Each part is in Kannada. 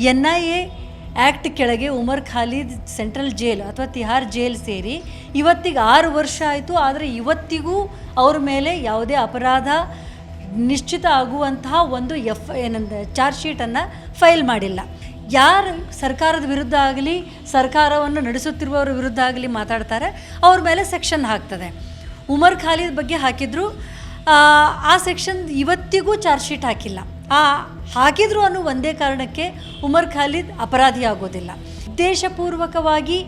NIA ಆ್ಯಕ್ಟ್ ಕೆಳಗೆ ಉಮರ್ ಖಾಲಿದ್ ಸೆಂಟ್ರಲ್ ಜೈಲ್ ಅಥವಾ ತಿಹಾರ್ ಜೈಲ್ ಸೇರಿ ಇವತ್ತಿಗೆ 6 ವರ್ಷ ಆಯಿತು. ಆದರೆ ಇವತ್ತಿಗೂ ಅವ್ರ ಮೇಲೆ ಯಾವುದೇ ಅಪರಾಧ ನಿಶ್ಚಿತ ಆಗುವಂತಹ ಒಂದು ಚಾರ್ಜ್ ಶೀಟನ್ನು ಫೈಲ್ ಮಾಡಿಲ್ಲ. ಯಾರು ಸರ್ಕಾರದ ವಿರುದ್ಧ ಆಗಲಿ ಸರ್ಕಾರವನ್ನು ನಡೆಸುತ್ತಿರುವವರ ವಿರುದ್ಧ ಆಗಲಿ ಮಾತಾಡ್ತಾರೆ ಅವ್ರ ಮೇಲೆ ಸೆಕ್ಷನ್ ಹಾಕ್ತದೆ. ಉಮರ್ ಖಾಲಿದ್ ಬಗ್ಗೆ ಹಾಕಿದ್ರು, ಆ ಸೆಕ್ಷನ್ ಇವತ್ತಿಗೂ ಚಾರ್ಜ್ ಶೀಟ್ ಹಾಕಿಲ್ಲ. ಹಾಕಿದ್ರು ಅನ್ನೋ ಒಂದೇ ಕಾರಣಕ್ಕೆ ಉಮರ್ ಖಾಲಿದ್ ಅಪರಾಧಿ ಆಗೋದಿಲ್ಲ. ಉದ್ದೇಶಪೂರ್ವಕವಾಗಿ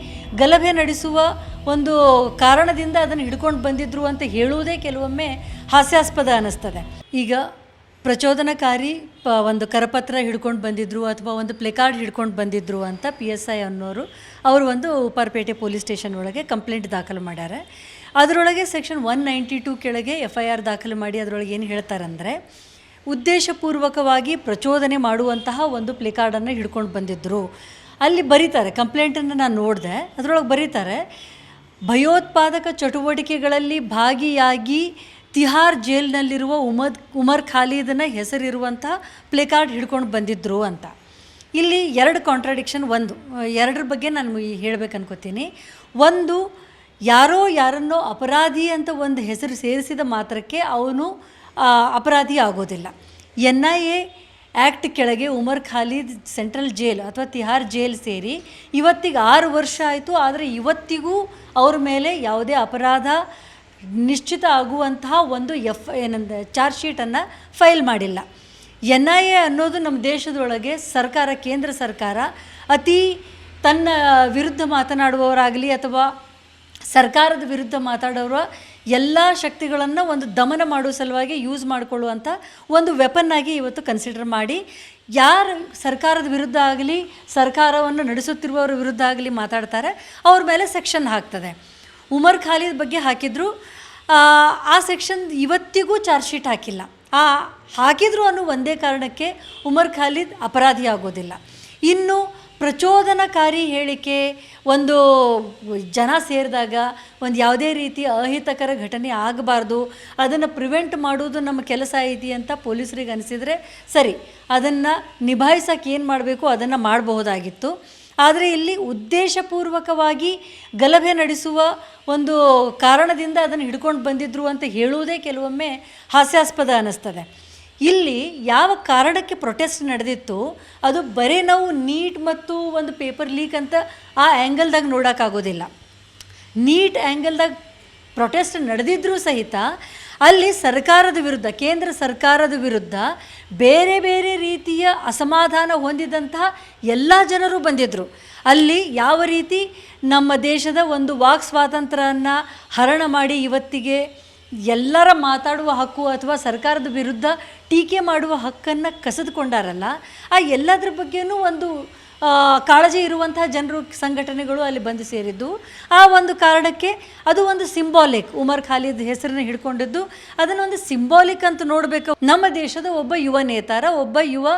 ಗಲಭೆ ನಡೆಸುವ ಒಂದು ಕಾರಣದಿಂದ ಅದನ್ನು ಹಿಡ್ಕೊಂಡು ಬಂದಿದ್ರು ಅಂತ ಹೇಳುವುದೇ ಕೆಲವೊಮ್ಮೆ ಹಾಸ್ಯಾಸ್ಪದ ಅನ್ನಿಸ್ತದೆ. ಈಗ ಪ್ರಚೋದನಕಾರಿ ಒಂದು ಕರಪತ್ರ ಹಿಡ್ಕೊಂಡು ಬಂದಿದ್ರು ಅಥವಾ ಒಂದು ಪ್ಲೆಕಾರ್ಡ್ ಹಿಡ್ಕೊಂಡು ಬಂದಿದ್ರು ಅಂತ PSI ಅನ್ನೋರು ಅವರು ಒಂದು ಉಪ್ಪಾರಪೇಟೆ ಪೊಲೀಸ್ ಸ್ಟೇಷನ್ ಒಳಗೆ ಕಂಪ್ಲೇಂಟ್ ದಾಖಲು ಮಾಡ್ಯಾರೆ. ಅದರೊಳಗೆ ಸೆಕ್ಷನ್ 192 ಕೆಳಗೆ FIR ದಾಖಲು ಮಾಡಿ ಅದರೊಳಗೆ ಏನು ಹೇಳ್ತಾರಂದರೆ, ಉದ್ದೇಶಪೂರ್ವಕವಾಗಿ ಪ್ರಚೋದನೆ ಮಾಡುವಂತಹ ಒಂದು ಪ್ಲೆಕಾರ್ಡನ್ನು ಹಿಡ್ಕೊಂಡು ಬಂದಿದ್ದರು. ಅಲ್ಲಿ ಬರೀತಾರೆ, ಕಂಪ್ಲೇಂಟನ್ನು ನಾನು ನೋಡಿದೆ, ಅದರೊಳಗೆ ಬರೀತಾರೆ, ಭಯೋತ್ಪಾದಕ ಚಟುವಟಿಕೆಗಳಲ್ಲಿ ಭಾಗಿಯಾಗಿ ತಿಹಾರ್ ಜೈಲಿನಲ್ಲಿರುವ ಉಮರ್ ಖಾಲಿದನ ಹೆಸರಿರುವಂತಹ ಪ್ಲೆಕಾರ್ಡ್ ಹಿಡ್ಕೊಂಡು ಬಂದಿದ್ದರು ಅಂತ. ಇಲ್ಲಿ 2 ಕಾಂಟ್ರಾಡಿಕ್ಷನ್. ಎರಡರ ಬಗ್ಗೆ ನಾನು ಹೇಳಬೇಕು ಅನ್ಕೋತೀನಿ. ಒಂದು, ಯಾರನ್ನೋ ಅಪರಾಧಿ ಅಂತ ಒಂದು ಹೆಸರು ಸೇರಿಸಿದ ಮಾತ್ರಕ್ಕೆ ಅವನು ಅಪರಾಧಿ ಆಗೋದಿಲ್ಲ. NIA ಆ್ಯಕ್ಟ್ ಕೆಳಗೆ ಉಮರ್ ಖಾಲಿದ್ ಸೆಂಟ್ರಲ್ ಜೈಲ್ ಅಥವಾ ತಿಹಾರ್ ಜೈಲ್ ಸೇರಿ ಇವತ್ತಿಗೆ 6 ವರ್ಷ ಆಯಿತು. ಆದರೆ ಇವತ್ತಿಗೂ ಅವ್ರ ಮೇಲೆ ಯಾವುದೇ ಅಪರಾಧ ನಿಶ್ಚಿತ ಆಗುವಂತಹ ಒಂದು ಚಾರ್ಜ್ ಶೀಟನ್ನು ಫೈಲ್ ಮಾಡಿಲ್ಲ. NIA ಅನ್ನೋದು ನಮ್ಮ ದೇಶದೊಳಗೆ ಸರ್ಕಾರ, ಕೇಂದ್ರ ಸರ್ಕಾರ ಅತಿ ತನ್ನ ವಿರುದ್ಧ ಮಾತನಾಡುವವರಾಗಲಿ ಅಥವಾ ಸರ್ಕಾರದ ವಿರುದ್ಧ ಮಾತಾಡೋರ ಎಲ್ಲ ಶಕ್ತಿಗಳನ್ನು ಒಂದು ದಮನ ಮಾಡುವ ಸಲುವಾಗಿ ಯೂಸ್ ಮಾಡಿಕೊಳ್ಳುವಂಥ ಒಂದು ವೆಪನ್ನಾಗಿ ಇವತ್ತು ಕನ್ಸಿಡರ್ ಮಾಡಿ, ಯಾರು ಸರ್ಕಾರದ ವಿರುದ್ಧ ಆಗಲಿ ಸರ್ಕಾರವನ್ನು ನಡೆಸುತ್ತಿರುವವರ ವಿರುದ್ಧ ಆಗಲಿ ಮಾತಾಡ್ತಾರೆ ಅವ್ರ ಮೇಲೆ ಸೆಕ್ಷನ್ ಹಾಕ್ತದೆ. ಉಮರ್ ಖಾಲಿದ್ ಬಗ್ಗೆ ಹಾಕಿದ್ರು, ಆ ಸೆಕ್ಷನ್ ಇವತ್ತಿಗೂ ಚಾರ್ಜ್ ಶೀಟ್ ಹಾಕಿಲ್ಲ. ಹಾಕಿದ್ರು ಅನ್ನೋ ಒಂದೇ ಕಾರಣಕ್ಕೆ ಉಮರ್ ಖಾಲಿದ್ ಅಪರಾಧಿ ಆಗೋದಿಲ್ಲ. ಇನ್ನು ಪ್ರಚೋದನಕಾರಿ ಹೇಳಿಕೆ, ಒಂದು ಜನ ಸೇರಿದಾಗ ಒಂದು ಯಾವುದೇ ರೀತಿ ಅಹಿತಕರ ಘಟನೆ ಆಗಬಾರ್ದು, ಅದನ್ನು ಪ್ರಿವೆಂಟ್ ಮಾಡೋದು ನಮ್ಮ ಕೆಲಸ ಐತಿ ಅಂತ ಪೊಲೀಸರಿಗೆ ಅನಿಸಿದರೆ ಸರಿ, ಅದನ್ನು ನಿಭಾಯಿಸೋಕೆ ಏನು ಮಾಡಬೇಕು ಅದನ್ನು ಮಾಡಬಹುದಾಗಿತ್ತು. ಆದರೆ ಇಲ್ಲಿ ಉದ್ದೇಶಪೂರ್ವಕವಾಗಿ ಗಲಭೆ ನಡೆಸುವ ಒಂದು ಕಾರಣದಿಂದ ಅದನ್ನು ಹಿಡ್ಕೊಂಡು ಬಂದಿದ್ರು ಅಂತ ಹೇಳುವುದೇ ಕೆಲವೊಮ್ಮೆ ಹಾಸ್ಯಾಸ್ಪದ ಅನ್ನಿಸ್ತದೆ. ಇಲ್ಲಿ ಯಾವ ಕಾರಣಕ್ಕೆ ಪ್ರೊಟೆಸ್ಟ್ ನಡೆದಿತ್ತು ಅದು ಬರೀ ನಾವು ನೀಟ್ ಮತ್ತು ಒಂದು ಪೇಪರ್ ಲೀಕ್ ಅಂತ ಆ ಆ್ಯಂಗಲ್ದಾಗ ನೋಡೋಕ್ಕಾಗೋದಿಲ್ಲ. ನೀಟ್ ಆ್ಯಂಗಲ್ದಾಗ ಪ್ರೊಟೆಸ್ಟ್ ನಡೆದಿದ್ರೂ ಸಹಿತ ಅಲ್ಲಿ ಸರ್ಕಾರದ ವಿರುದ್ಧ, ಕೇಂದ್ರ ಸರ್ಕಾರದ ವಿರುದ್ಧ ಬೇರೆ ಬೇರೆ ರೀತಿಯ ಅಸಮಾಧಾನ ಹೊಂದಿದಂತಹ ಎಲ್ಲ ಜನರು ಬಂದಿದ್ದರು. ಅಲ್ಲಿ ಯಾವ ರೀತಿ ನಮ್ಮ ದೇಶದ ಒಂದು ವಾಕ್ ಸ್ವಾತಂತ್ರ್ಯವನ್ನು ಹರಣ ಮಾಡಿ ಇವತ್ತಿಗೆ ಎಲ್ಲರ ಮಾತಾಡುವ ಹಕ್ಕು ಅಥವಾ ಸರ್ಕಾರದ ವಿರುದ್ಧ ಟೀಕೆ ಮಾಡುವ ಹಕ್ಕನ್ನು ಕಸಿದುಕೊಂಡಾರಲ್ಲ, ಆ ಎಲ್ಲದರ ಬಗ್ಗೆಯೂ ಒಂದು ಕಾಳಜಿ ಇರುವಂತಹ ಜನರು, ಸಂಘಟನೆಗಳು ಅಲ್ಲಿ ಬಂದು ಸೇರಿದ್ದು. ಆ ಒಂದು ಕಾರಣಕ್ಕೆ ಅದು ಒಂದು ಸಿಂಬಾಲಿಕ್, ಉಮರ್ ಖಾಲಿದ್ ಹೆಸರನ್ನ ಹಿಡ್ಕೊಂಡಿದ್ದು ಅದನ್ನೊಂದು ಸಿಂಬಾಲಿಕ್ ಅಂತ ನೋಡಬೇಕು. ನಮ್ಮ ದೇಶದ ಒಬ್ಬ ಯುವ ನೇತಾರ, ಒಬ್ಬ ಯುವ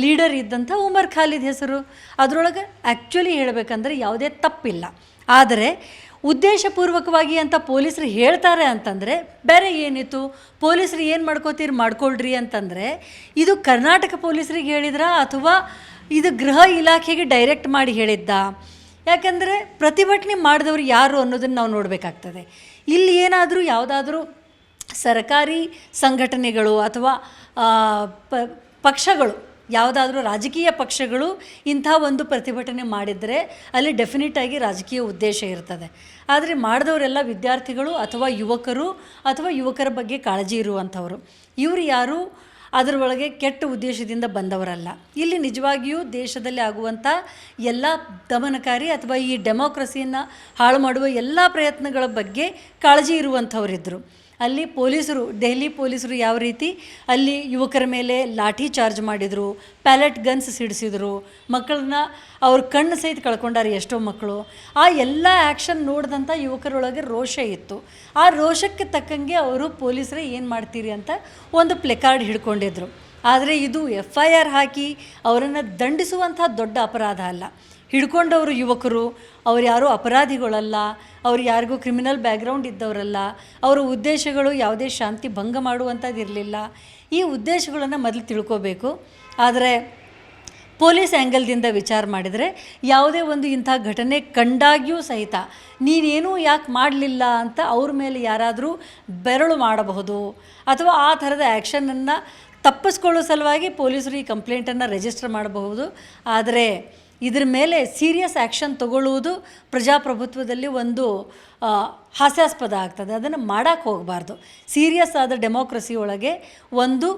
ಲೀಡರ್ ಇದ್ದಂಥ ಉಮರ್ ಖಾಲಿದ್ ಹೆಸರು, ಅದರೊಳಗೆ ಆ್ಯಕ್ಚುಲಿ ಹೇಳಬೇಕಂದ್ರೆ ಯಾವುದೇ ತಪ್ಪಿಲ್ಲ. ಆದರೆ ಉದ್ದೇಶಪೂರ್ವಕವಾಗಿ ಅಂತ ಪೊಲೀಸರು ಹೇಳ್ತಾರೆ ಅಂತಂದರೆ ಬೇರೆ ಏನಿತ್ತು, ಪೊಲೀಸರು ಏನು ಮಾಡ್ಕೊಳ್ರಿ ಅಂತಂದರೆ ಇದು ಕರ್ನಾಟಕ ಪೊಲೀಸರಿಗೆ ಹೇಳಿದ್ರಾ ಅಥವಾ ಇದು ಗೃಹ ಇಲಾಖೆಗೆ ಡೈರೆಕ್ಟ್ ಮಾಡಿ ಹೇಳಿದ್ದ? ಯಾಕೆಂದರೆ ಪ್ರತಿಭಟನೆ ಮಾಡಿದವರು ಯಾರು ಅನ್ನೋದನ್ನು ನಾವು ನೋಡಬೇಕಾಗ್ತದೆ. ಇಲ್ಲಿ ಏನಾದರೂ ಯಾವುದಾದ್ರೂ ಸರ್ಕಾರಿ ಸಂಘಟನೆಗಳು ಅಥವಾ ಪಕ್ಷಗಳು, ಯಾವುದಾದ್ರೂ ರಾಜಕೀಯ ಪಕ್ಷಗಳು ಇಂಥ ಒಂದು ಪ್ರತಿಭಟನೆ ಮಾಡಿದರೆ ಅಲ್ಲಿ ಡೆಫಿನೆಟಾಗಿ ರಾಜಕೀಯ ಉದ್ದೇಶ ಇರ್ತದೆ. ಆದರೆ ಮಾಡಿದವರೆಲ್ಲ ವಿದ್ಯಾರ್ಥಿಗಳು ಅಥವಾ ಯುವಕರು ಅಥವಾ ಯುವಕರ ಬಗ್ಗೆ ಕಾಳಜಿ ಇರುವಂಥವರು. ಇವರು ಯಾರು ಅದರೊಳಗೆ ಕೆಟ್ಟ ಉದ್ದೇಶದಿಂದ ಬಂದವರಲ್ಲ. ಇಲ್ಲಿ ನಿಜವಾಗಿಯೂ ದೇಶದಲ್ಲಿ ಆಗುವಂಥ ಎಲ್ಲ ದಮನಕಾರಿ ಅಥವಾ ಈ ಡೆಮೋಕ್ರಸಿಯನ್ನು ಹಾಳು ಮಾಡುವ ಎಲ್ಲ ಪ್ರಯತ್ನಗಳ ಬಗ್ಗೆ ಕಾಳಜಿ ಇರುವಂಥವರಿದ್ದರು. ಅಲ್ಲಿ ಪೊಲೀಸರು, ದೆಹಲಿ ಪೊಲೀಸರು ಯಾವ ರೀತಿ ಅಲ್ಲಿ ಯುವಕರ ಮೇಲೆ ಲಾಠಿ ಚಾರ್ಜ್ ಮಾಡಿದರು, ಪ್ಯಾಲೆಟ್ ಗನ್ಸ್ ಸಿಡಿಸಿದರು, ಮಕ್ಕಳನ್ನ ಅವ್ರ ಕಣ್ಣು ಸಹಿತ ಕಳ್ಕೊಂಡಾರೆ ಎಷ್ಟೋ ಮಕ್ಕಳು. ಆ ಎಲ್ಲ ಆ್ಯಕ್ಷನ್ ನೋಡಿದಂಥ ಯುವಕರೊಳಗೆ ರೋಷ ಇತ್ತು. ಆ ರೋಷಕ್ಕೆ ತಕ್ಕಂಗೆ ಅವರು ಪೊಲೀಸರೇ ಏನು ಮಾಡ್ತೀರಿ ಅಂತ ಒಂದು ಪ್ಲೆಕಾರ್ಡ್ ಹಿಡ್ಕೊಂಡಿದ್ರು. ಆದರೆ ಇದು FIR ಹಾಕಿ ಅವರನ್ನು ದಂಡಿಸುವಂಥ ದೊಡ್ಡ ಅಪರಾಧ ಅಲ್ಲ. ಹಿಡ್ಕೊಂಡವರು ಯುವಕರು, ಅವ್ರು ಯಾರೂ ಅಪರಾಧಿಗಳಲ್ಲ, ಅವ್ರು ಯಾರಿಗೂ ಕ್ರಿಮಿನಲ್ ಬ್ಯಾಕ್ಗ್ರೌಂಡ್ ಇದ್ದವರಲ್ಲ, ಅವರ ಉದ್ದೇಶಗಳು ಯಾವುದೇ ಶಾಂತಿ ಭಂಗ ಮಾಡುವಂಥದ್ದು ಇರಲಿಲ್ಲ. ಈ ಉದ್ದೇಶಗಳನ್ನು ಮೊದಲು ತಿಳ್ಕೋಬೇಕು. ಆದರೆ ಪೊಲೀಸ್ ಆ್ಯಂಗಲ್ದಿಂದ ವಿಚಾರ ಮಾಡಿದರೆ ಯಾವುದೇ ಒಂದು ಇಂಥ ಘಟನೆ ಕಂಡಾಗ್ಯೂ ಸಹಿತ ನೀನೇನೂ ಯಾಕೆ ಮಾಡಲಿಲ್ಲ ಅಂತ ಅವ್ರ ಮೇಲೆ ಯಾರಾದರೂ ಬೆರಳು ಮಾಡಬಹುದು, ಅಥವಾ ಆ ಥರದ ಆ್ಯಕ್ಷನನ್ನು ತಪ್ಪಿಸ್ಕೊಳ್ಳೋ ಸಲುವಾಗಿ ಪೊಲೀಸರು ಈ ಕಂಪ್ಲೇಂಟನ್ನು ರಿಜಿಸ್ಟರ್ ಮಾಡಬಹುದು. ಆದರೆ ಇದ್ರ ಮೇಲೆ ಸೀರಿಯಸ್ ಆ್ಯಕ್ಷನ್ ತಗೊಳ್ಳುವುದು ಪ್ರಜಾಪ್ರಭುತ್ವದಲ್ಲಿ ಒಂದು ಹಾಸ್ಯಾಸ್ಪದ ಆಗ್ತದೆ. ಅದನ್ನು ಮಾಡೋಕ್ಕೆ ಹೋಗಬಾರ್ದು. ಸೀರಿಯಸ್ ಆದ ಡೆಮೋಕ್ರಸಿ ಒಳಗೆ ಒಂದು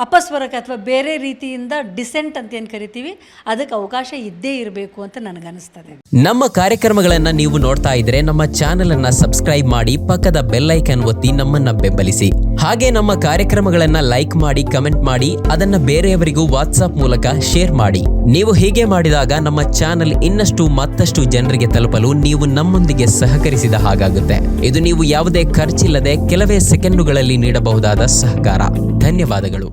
ಅಪಸ್ವರಕ್ಕೆ ಅಥವಾ ಬೇರೆ ರೀತಿಯಿಂದ ಡಿಸೆಂಟ್ ಅಂತ ಏನು ಕರಿತೀವಿ ಅದಕ್ಕೆ ಅವಕಾಶ ಇದ್ದೇ ಇರಬೇಕು ಅಂತ ನನಗನ್ನಿಸ್ತದೆ. ನಮ್ಮ ಕಾರ್ಯಕ್ರಮಗಳನ್ನು ನೀವು ನೋಡ್ತಾ ಇದ್ರೆ ನಮ್ಮ ಚಾನೆಲ್ ಅನ್ನ ಸಬ್ಸ್ಕ್ರೈಬ್ ಮಾಡಿ, ಪಕ್ಕದ ಬೆಲ್ ಐಕಾನ್ ಒತ್ತಿ ನಮ್ಮನ್ನ ಬೆಂಬಲಿಸಿ. ಹಾಗೆ ನಮ್ಮ ಕಾರ್ಯಕ್ರಮಗಳನ್ನ ಲೈಕ್ ಮಾಡಿ, ಕಮೆಂಟ್ ಮಾಡಿ, ಅದನ್ನ ಬೇರೆಯವರಿಗೂ ವಾಟ್ಸ್ಆಪ್ ಮೂಲಕ ಶೇರ್ ಮಾಡಿ. ನೀವು ಹೀಗೆ ಮಾಡಿದಾಗ ನಮ್ಮ ಚಾನೆಲ್ ಇನ್ನಷ್ಟು ಮತ್ತಷ್ಟು ಜನರಿಗೆ ತಲುಪಲು ನೀವು ನಮ್ಮೊಂದಿಗೆ ಸಹಕರಿಸಿದ ಹಾಗಾಗುತ್ತೆ. ಇದು ನೀವು ಯಾವುದೇ ಖರ್ಚಿಲ್ಲದೆ ಕೆಲವೇ ಸೆಕೆಂಡುಗಳಲ್ಲಿ ನೀಡಬಹುದಾದ ಸಹಕಾರ. ಧನ್ಯವಾದಗಳು.